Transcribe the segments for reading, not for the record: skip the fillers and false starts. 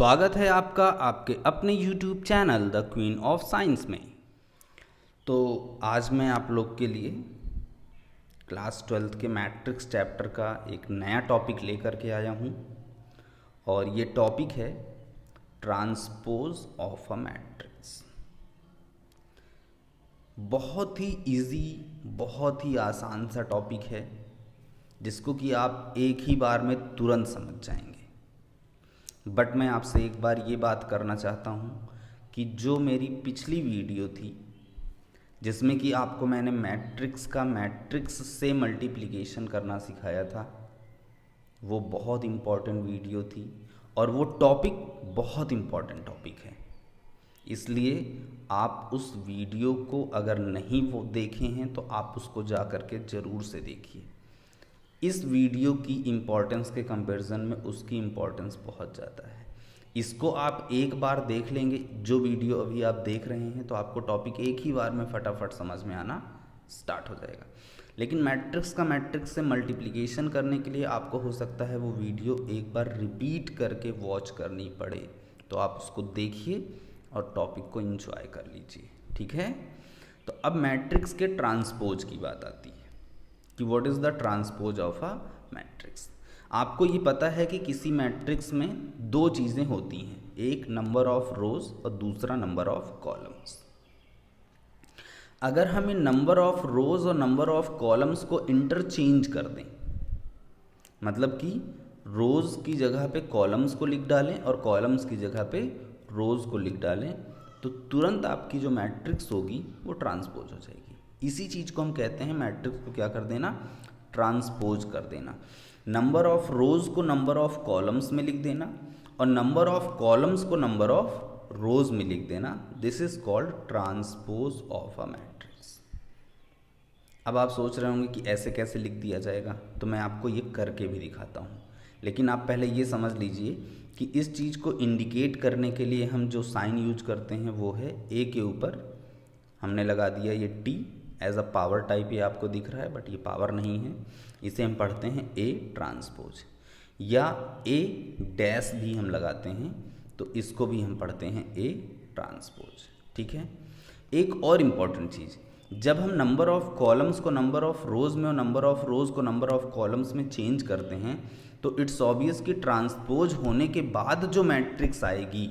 स्वागत है आपका आपके अपने YouTube channel the queen of science में। तो आज मैं आप लोग के लिए क्लास 12th के मैट्रिक्स चैप्टर का एक नया टॉपिक लेकर के आया हूँ और ये टॉपिक है ट्रांसपोज ऑफ अ मैट्रिक्स। बहुत ही इजी, बहुत ही आसान सा टॉपिक है जिसको कि आप एक ही बार में तुरंत समझ जाएंगे। बट मैं आपसे एक बार ये बात करना चाहता हूँ कि जो मेरी पिछली वीडियो थी जिसमें कि आपको मैंने मैट्रिक्स से मल्टीप्लिकेशन करना सिखाया था, वो बहुत इम्पॉर्टेंट वीडियो थी और वो टॉपिक बहुत इम्पॉर्टेंट टॉपिक है। इसलिए आप उस वीडियो को अगर नहीं वो देखे हैं तो आप उसको जा कर के ज़रूर से देखिए। इस वीडियो की इम्पोर्टेंस के कंपैरिजन में उसकी इम्पोर्टेंस बहुत ज़्यादा है। इसको आप एक बार देख लेंगे, जो वीडियो अभी आप देख रहे हैं, तो आपको टॉपिक एक ही बार में फटाफट समझ में आना स्टार्ट हो जाएगा। लेकिन मैट्रिक्स से मल्टीप्लिकेशन करने के लिए आपको हो सकता है वो वीडियो एक बार रिपीट करके वॉच करनी पड़े, तो आप उसको देखिए और टॉपिक को एंजॉय कर लीजिए, ठीक है। तो अब मैट्रिक्स के ट्रांसपोज की बात आती है कि what is the transpose of a matrix. आपको ये पता है कि किसी मैट्रिक्स में दो चीज़ें होती हैं, एक नंबर ऑफ रोज और दूसरा नंबर ऑफ कॉलम्स। अगर हम इन नंबर ऑफ रोज और नंबर ऑफ कॉलम्स को इंटरचेंज कर दें, मतलब कि रोज की जगह पे कॉलम्स को लिख डालें और कॉलम्स की जगह पे रोज को लिख डालें, तो तुरंत आपकी जो मैट्रिक्स होगी वो ट्रांसपोज हो जाएगी। इसी चीज़ को हम कहते हैं मैट्रिक्स को क्या कर देना, ट्रांसपोज कर देना। नंबर ऑफ रोज को नंबर ऑफ कॉलम्स में लिख देना और नंबर ऑफ कॉलम्स को नंबर ऑफ रोज में लिख देना। This is called transpose of a matrix. अब आप सोच रहे होंगे कि ऐसे कैसे लिख दिया जाएगा, तो मैं आपको ये करके भी दिखाता हूँ। लेकिन आप पहले ये समझ लीजिए कि इस चीज़ को इंडिकेट करने के लिए हम जो साइन यूज करते हैं वो है ए के ऊपर हमने लगा दिया ये T as a power type. ये आपको दिख रहा है बट ये पावर नहीं है, इसे हम पढ़ते हैं ए ट्रांसपोज, या ए डैश भी हम लगाते हैं तो इसको भी हम पढ़ते हैं ए ट्रांसपोज, ठीक है। एक और इम्पॉर्टेंट चीज़, जब हम नंबर ऑफ कॉलम्स को नंबर ऑफ रोज में और नंबर ऑफ रोज को नंबर ऑफ कॉलम्स में चेंज करते हैं तो इट्स ऑब्वियस कि ट्रांसपोज होने के बाद जो मैट्रिक्स आएगी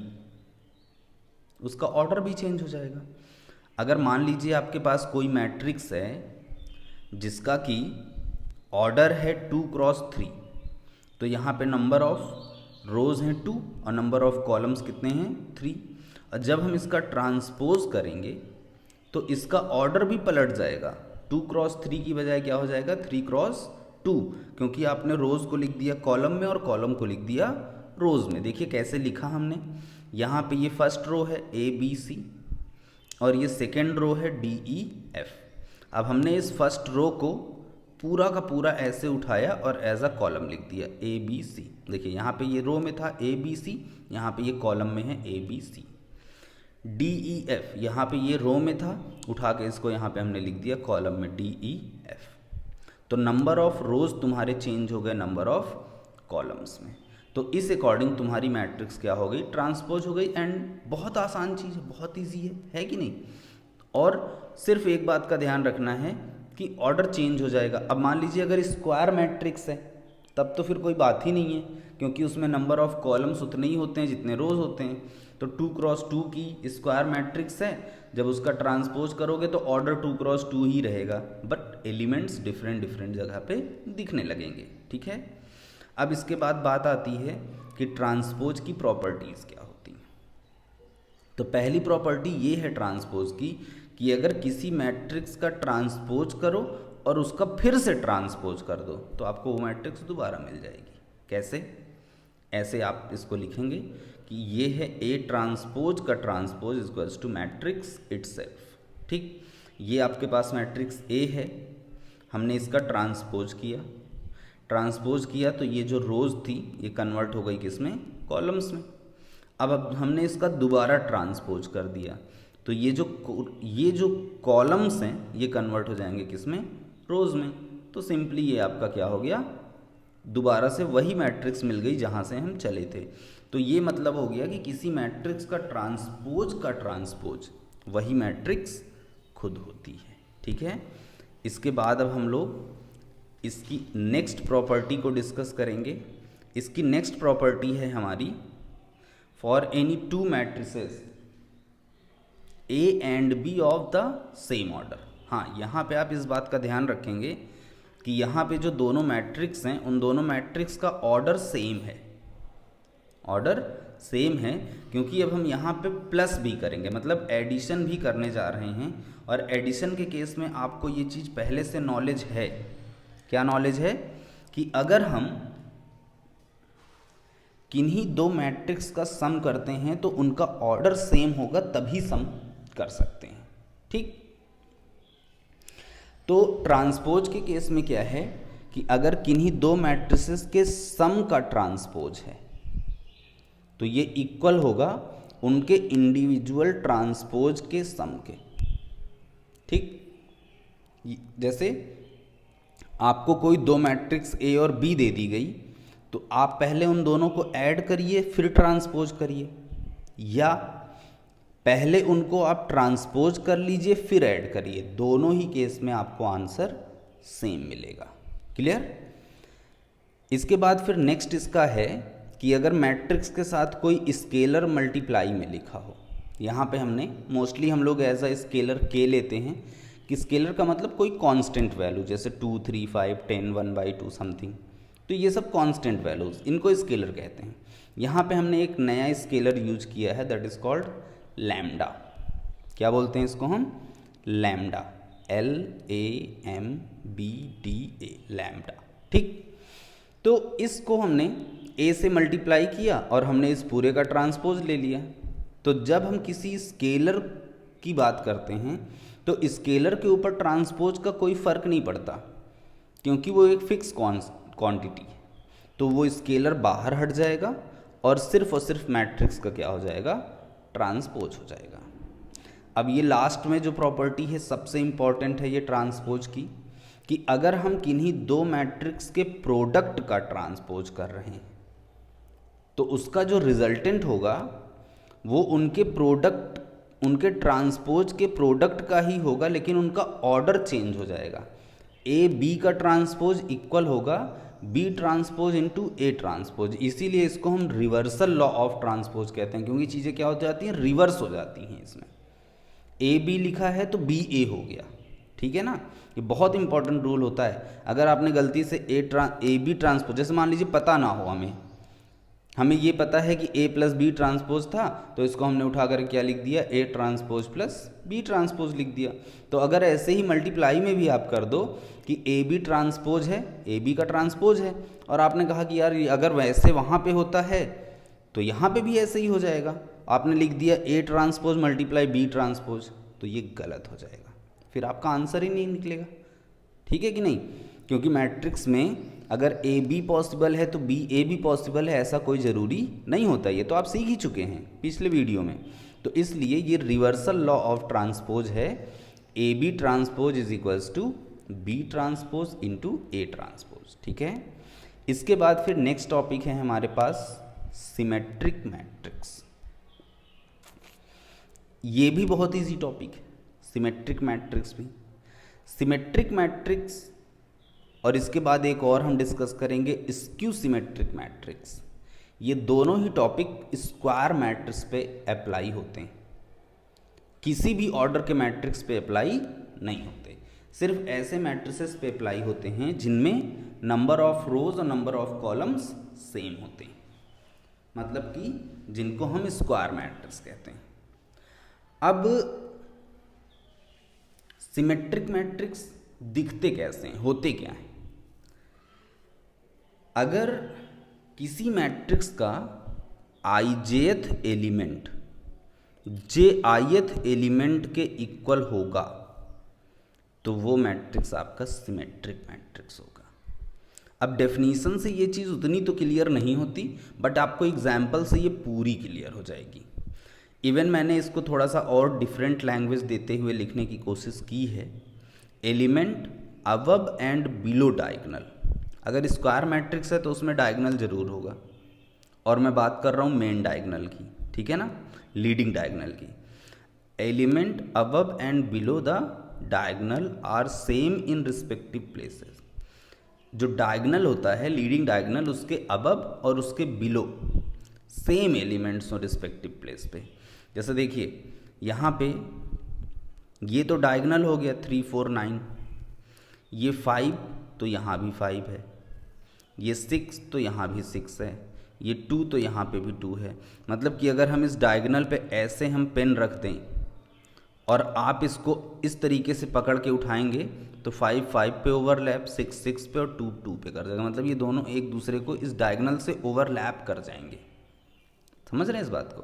उसका ऑर्डर भी चेंज हो जाएगा। अगर मान लीजिए आपके पास कोई मैट्रिक्स है जिसका कि ऑर्डर है 2 क्रॉस 3, तो यहाँ पे नंबर ऑफ रोज हैं 2 और नंबर ऑफ कॉलम्स कितने हैं 3, और जब हम इसका ट्रांसपोज करेंगे तो इसका ऑर्डर भी पलट जाएगा। 2 क्रॉस 3 की बजाय क्या हो जाएगा 3 क्रॉस 2, क्योंकि आपने रोज को लिख दिया कॉलम में और कॉलम को लिख दिया रोज में। देखिए कैसे लिखा हमने, यहाँ पे ये फर्स्ट रो है ABC और ये सेकेंड रो है DEF। अब हमने इस फर्स्ट रो को पूरा का पूरा ऐसे उठाया और एज अ कॉलम लिख दिया ABC। देखिए यहाँ पे ये रो में था ABC, यहाँ पे ये कॉलम में है ABC। DEF यहाँ पे ये रो में था, उठा के इसको यहाँ पे हमने लिख दिया कॉलम में DEF। तो नंबर ऑफ रोज तुम्हारे चेंज हो गए नंबर ऑफ कॉलम्स में, तो इस अकॉर्डिंग तुम्हारी मैट्रिक्स क्या हो गई, ट्रांसपोज हो गई। एंड बहुत आसान चीज़ है, बहुत ईजी है कि नहीं। और सिर्फ एक बात का ध्यान रखना है कि ऑर्डर चेंज हो जाएगा। अब मान लीजिए अगर स्क्वायर मैट्रिक्स है तब तो फिर कोई बात ही नहीं है, क्योंकि उसमें नंबर ऑफ कॉलम्स उतने ही होते हैं जितने रोज होते हैं। तो 2 क्रॉस 2 की स्क्वायर मैट्रिक्स है, जब उसका ट्रांसपोज करोगे तो ऑर्डर 2 क्रॉस 2 ही रहेगा, बट एलिमेंट्स डिफरेंट जगह पे दिखने लगेंगे, ठीक है। अब इसके बाद बात आती है कि ट्रांसपोज की प्रॉपर्टीज़ क्या होती हैं। तो पहली प्रॉपर्टी ये है ट्रांसपोज की कि अगर किसी मैट्रिक्स का ट्रांसपोज करो और उसका फिर से ट्रांसपोज कर दो तो आपको वो मैट्रिक्स दोबारा मिल जाएगी। कैसे? ऐसे आप इसको लिखेंगे कि ये है ए ट्रांसपोज का transpose equals to matrix itself, ठीक। ये आपके पास मैट्रिक्स ए है, हमने इसका ट्रांसपोज किया तो ये जो रोज थी ये कन्वर्ट हो गई किसमें, कॉलम्स में। अब हमने इसका दोबारा ट्रांसपोज कर दिया तो ये जो कॉलम्स हैं ये कन्वर्ट हो जाएंगे किसमें, रोज में। तो सिंपली ये आपका क्या हो गया, दोबारा से वही मैट्रिक्स मिल गई जहाँ से हम चले थे। तो ये मतलब हो गया कि किसी मैट्रिक्स का ट्रांसपोज वही मैट्रिक्स खुद होती है। ठीक है, इसके बाद अब हम लोग इसकी नेक्स्ट प्रॉपर्टी को डिस्कस करेंगे। इसकी नेक्स्ट प्रॉपर्टी है हमारी, for any two matrices A and B of the same order. हाँ, यहाँ पे आप इस बात का ध्यान रखेंगे कि यहाँ पे जो दोनों मैट्रिक्स हैं उन दोनों मैट्रिक्स का ऑर्डर सेम है, ऑर्डर सेम है, क्योंकि अब हम यहाँ पे प्लस भी करेंगे, मतलब एडिशन भी करने जा रहे हैं। और एडिशन के केस में आपको ये चीज़ पहले से नॉलेज है। क्या नॉलेज है? कि अगर हम किन्हीं दो मैट्रिक्स का सम करते हैं तो उनका ऑर्डर सेम होगा तभी सम कर सकते हैं। ठीक, तो ट्रांसपोज के केस में क्या है कि अगर किन्हीं दो मैट्रिसेस के सम का ट्रांसपोज है तो ये इक्वल होगा उनके इंडिविजुअल ट्रांसपोज के सम के। ठीक, जैसे आपको कोई दो मैट्रिक्स ए और बी दे दी गई तो आप पहले उन दोनों को ऐड करिए फिर ट्रांसपोज करिए, या पहले उनको आप ट्रांसपोज कर लीजिए फिर ऐड करिए, दोनों ही केस में आपको आंसर सेम मिलेगा। क्लियर? इसके बाद फिर नेक्स्ट इसका है कि अगर मैट्रिक्स के साथ कोई स्केलर मल्टीप्लाई में लिखा हो, यहाँ पे हमने मोस्टली हम लोग एज अ स्केलर के लेते हैं कि स्केलर का मतलब कोई कांस्टेंट वैल्यू, जैसे 2, 3, 5, 10, 1/2 समथिंग, तो ये सब कांस्टेंट वैल्यूज, इनको स्केलर कहते हैं। यहाँ पे हमने एक नया स्केलर यूज किया है, दैट इज कॉल्ड लैम्डा। क्या बोलते हैं इसको हम? Lambda, LAMBDA, lambda. ठीक, तो इसको हमने ए से मल्टीप्लाई किया और हमने इस पूरे का ट्रांसपोज ले लिया। तो जब हम किसी स्केलर की बात करते हैं तो स्केलर के ऊपर ट्रांसपोज का कोई फ़र्क नहीं पड़ता, क्योंकि वो एक फिक्स क्वांटिटी है, तो वो स्केलर बाहर हट जाएगा और सिर्फ मैट्रिक्स का क्या हो जाएगा? ट्रांसपोज हो जाएगा। अब ये लास्ट में जो प्रॉपर्टी है सबसे इम्पॉर्टेंट है ये ट्रांसपोज की, कि अगर हम किन्हीं दो मैट्रिक्स के प्रोडक्ट का ट्रांसपोज कर रहे हैं तो उसका जो रिजल्टेंट होगा वो उनके ट्रांसपोज के प्रोडक्ट का ही होगा, लेकिन उनका ऑर्डर चेंज हो जाएगा। ए बी का ट्रांसपोज इक्वल होगा B transpose into A transpose, इसीलिए इसको हम रिवर्सल लॉ ऑफ ट्रांसपोज कहते हैं, क्योंकि चीज़ें क्या हो जाती हैं? रिवर्स हो जाती हैं। इसमें ए बी लिखा है तो बी ए हो गया। ठीक है ना, ये बहुत इंपॉर्टेंट रूल होता है। अगर आपने गलती से ए बी ट्रांसपोज, जैसे मान लीजिए पता ना हो, हमें ये पता है कि ए प्लस बी ट्रांसपोज था, तो इसको हमने उठा कर क्या लिख दिया? A transpose plus B transpose लिख दिया। तो अगर ऐसे ही मल्टीप्लाई में भी आप कर दो कि ए बी ट्रांसपोज है, ए बी का ट्रांसपोज है, और आपने कहा कि यार अगर वैसे वहाँ पे होता है तो यहाँ पे भी ऐसे ही हो जाएगा, आपने लिख दिया A transpose multiply B transpose, तो ये गलत हो जाएगा, फिर आपका आंसर ही नहीं निकलेगा। ठीक है कि नहीं? क्योंकि मैट्रिक्स में अगर ए बी पॉसिबल है तो बी ए भी पॉसिबल है, ऐसा कोई ज़रूरी नहीं होता। ये तो आप सीख ही चुके हैं पिछले वीडियो में। तो इसलिए ये रिवर्सल लॉ ऑफ ट्रांसपोज है, A B transpose is equals to B transpose into A transpose. ठीक है, इसके बाद फिर नेक्स्ट टॉपिक है हमारे पास सिमेट्रिक मैट्रिक्स। ये भी बहुत ईजी टॉपिक है, सिमेट्रिक मैट्रिक्स भी। सिमेट्रिक मैट्रिक्स और इसके बाद एक और हम डिस्कस करेंगे स्क्यू सिमेट्रिक मैट्रिक्स। ये दोनों ही टॉपिक स्क्वायर मैट्रिक्स पे अप्लाई होते हैं, किसी भी ऑर्डर के मैट्रिक्स पे अप्लाई नहीं होते, सिर्फ ऐसे मैट्रिसेस पे अप्लाई होते हैं जिनमें नंबर ऑफ रोज और नंबर ऑफ कॉलम्स सेम होते हैं, मतलब कि जिनको हम स्क्वायर मैट्रिक्स कहते हैं। अब सिमेट्रिक मैट्रिक्स दिखते कैसे हैं, होते क्या हैं? अगर किसी मैट्रिक्स का ijth एलिमेंट jith एलिमेंट के इक्वल होगा तो वो मैट्रिक्स आपका सिमेट्रिक मैट्रिक्स होगा। अब डेफिनीशन से ये चीज़ उतनी तो क्लियर नहीं होती, बट आपको एग्जाम्पल से ये पूरी क्लियर हो जाएगी। इवन मैंने इसको थोड़ा सा और डिफरेंट लैंग्वेज देते हुए लिखने की कोशिश की है। Element above and below diagonal, अगर स्क्वायर मैट्रिक्स है तो उसमें डायगोनल जरूर होगा, और मैं बात कर रहा हूँ मेन डायगोनल की, ठीक है ना, लीडिंग डायगोनल की। Element above and below the diagonal are same in respective places. जो डायगोनल होता है, लीडिंग डायगोनल, उसके अबव और उसके बिलो सेम एलिमेंट्स हो रिस्पेक्टिव प्लेस पे। जैसे देखिए यहाँ पे ये तो डायगोनल हो गया 3 4 9, ये 5 तो यहाँ भी 5 है, ये 6 तो यहाँ भी 6 है, ये 2 तो यहाँ पे भी 2 है। मतलब कि अगर हम इस डायगोनल पे ऐसे हम पेन रख दें और आप इसको इस तरीके से पकड़ के उठाएंगे तो 5 5 पे ओवरलैप, 6 6 पे और 2 2 पे कर देगा। मतलब ये दोनों एक दूसरे को इस डायगोनल से ओवरलैप कर जाएंगे। समझ रहे हैं इस बात को?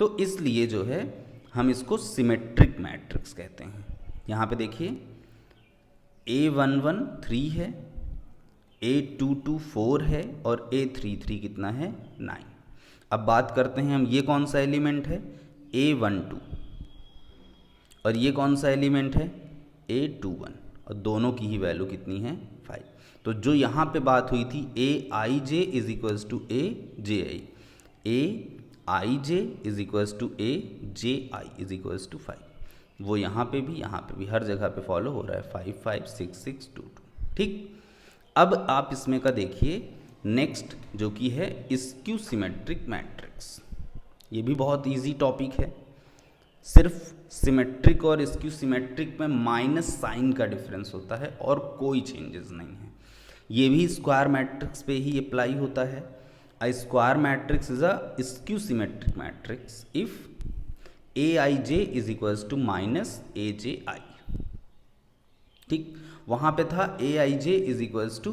तो इसलिए जो है हम इसको सिमेट्रिक मैट्रिक्स कहते हैं। यहाँ पे देखिए A11 3 है, A22 4 है और A33 कितना है 9। अब बात करते हैं हम, ये कौन सा एलिमेंट है A12 और ये कौन सा एलिमेंट है A21 और दोनों की ही वैल्यू कितनी है 5। तो जो यहाँ पे बात हुई थी AIJ is equals to AJI, AIJ is equals to AJI is equals to 5, वो यहाँ पे भी हर जगह पे फॉलो हो रहा है 5 5 6 6 2 2। ठीक, अब आप इसमें का देखिए नेक्स्ट जो कि है स्क्यू सिमेट्रिक मैट्रिक्स। ये भी बहुत इजी टॉपिक है, सिर्फ सिमेट्रिक और स्क्यू सिमेट्रिक में माइनस साइन का डिफरेंस होता है और कोई चेंजेस नहीं है। ये भी स्क्वायर मैट्रिक्स पे ही अप्लाई होता है। A square matrix is a skew symmetric matrix if AIJ is equals to minus AJI। ठीक, वहाँ पे था AIJ is equals to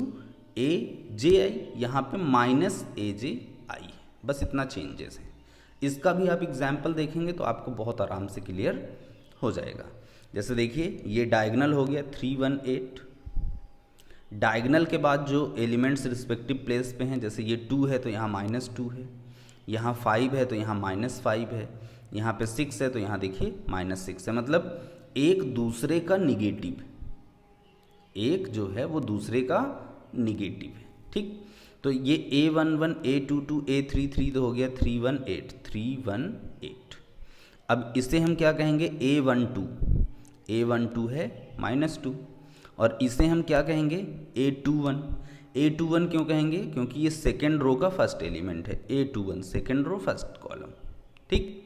AJI, यहाँ पे माइनस AJI, बस इतना चेंजेस है। इसका भी आप एग्जाम्पल देखेंगे तो आपको बहुत आराम से क्लियर हो जाएगा। जैसे देखिए ये डायगोनल हो गया 3 1 8, डायगोनल के बाद जो एलिमेंट्स रिस्पेक्टिव प्लेस पे हैं, जैसे ये 2 है तो यहाँ -2 है, यहाँ 5 है तो यहाँ -5 है, यहाँ पे 6 है तो यहाँ देखिए -6 है। मतलब एक दूसरे का निगेटिव, एक जो है वो दूसरे का निगेटिव है। ठीक, तो ये A11 A22 A33 तो हो गया 3 1 8 3 1 8। अब इसे हम क्या कहेंगे A12 है -2, और इसे हम क्या कहेंगे A21 क्यों कहेंगे? क्योंकि ये सेकेंड रो का फर्स्ट एलिमेंट है, A21 second row first column. ठीक,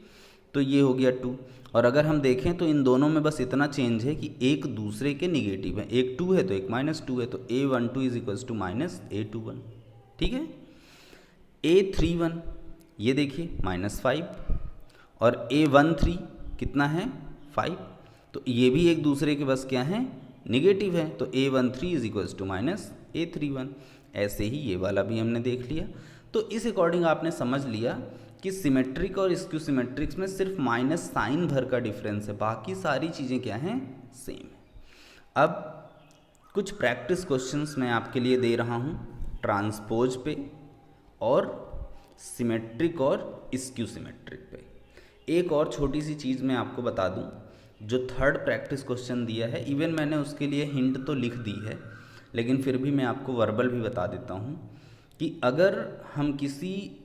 तो ये हो गया 2। और अगर हम देखें तो इन दोनों में बस इतना चेंज है कि एक दूसरे के निगेटिव है, एक 2 है तो एक -2 है, तो A12 is equals to -A21। ठीक है, A31 ये देखिए -5 और A13 कितना है 5, तो ये भी एक दूसरे के बस क्या है निगेटिव है, तो A13 is equals to -A31। ऐसे ही ये वाला भी हमने देख लिया। तो इस अकॉर्डिंग आपने समझ लिया कि सिमेट्रिक और स्क्यू सिमेट्रिक्स में सिर्फ माइनस साइन भर का डिफरेंस है, बाकी सारी चीज़ें क्या हैं सेम है। अब कुछ प्रैक्टिस क्वेश्चंस मैं आपके लिए दे रहा हूँ ट्रांसपोज पे और सिमेट्रिक और स्क्यू सिमेट्रिक पे। एक और छोटी सी चीज़ मैं आपको बता दूँ, जो थर्ड प्रैक्टिस क्वेश्चन दिया है, इवन मैंने उसके लिए हिंट तो लिख दी है, लेकिन फिर भी मैं आपको वर्बल भी बता देता हूँ कि अगर हम किसी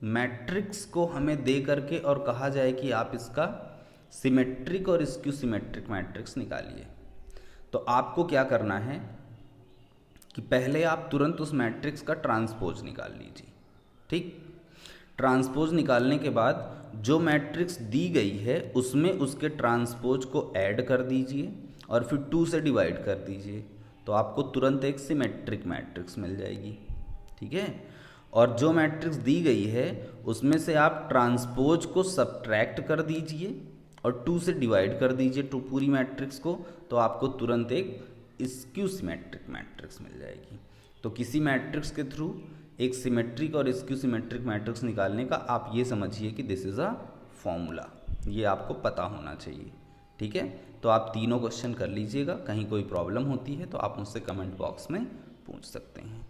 मैट्रिक्स को हमें दे करके और कहा जाए कि आप इसका सिमेट्रिक और स्क्यू सिमेट्रिक मैट्रिक्स निकालिए, तो आपको क्या करना है कि पहले आप तुरंत उस मैट्रिक्स का ट्रांसपोज निकाल लीजिए। ठीक, ट्रांसपोज निकालने के बाद जो मैट्रिक्स दी गई है उसमें उसके ट्रांसपोज को ऐड कर दीजिए और फिर 2 से डिवाइड कर दीजिए, तो आपको तुरंत एक सिमेट्रिक मैट्रिक्स मिल जाएगी। ठीक है, और जो मैट्रिक्स दी गई है उसमें से आप ट्रांसपोज को सब्ट्रैक्ट कर दीजिए और 2 से डिवाइड कर दीजिए तो पूरी मैट्रिक्स को, तो आपको तुरंत एक स्क्यू सिमेट्रिक मैट्रिक्स मिल जाएगी। तो किसी मैट्रिक्स के थ्रू एक सिमेट्रिक और स्क्यू सिमेट्रिक मैट्रिक्स निकालने का आप ये समझिए कि दिस इज़ अ फॉर्मूला, ये आपको पता होना चाहिए। ठीक है, तो आप तीनों क्वेश्चन कर लीजिएगा, कहीं कोई प्रॉब्लम होती है तो आप मुझसे कमेंट बॉक्स में पूछ सकते हैं।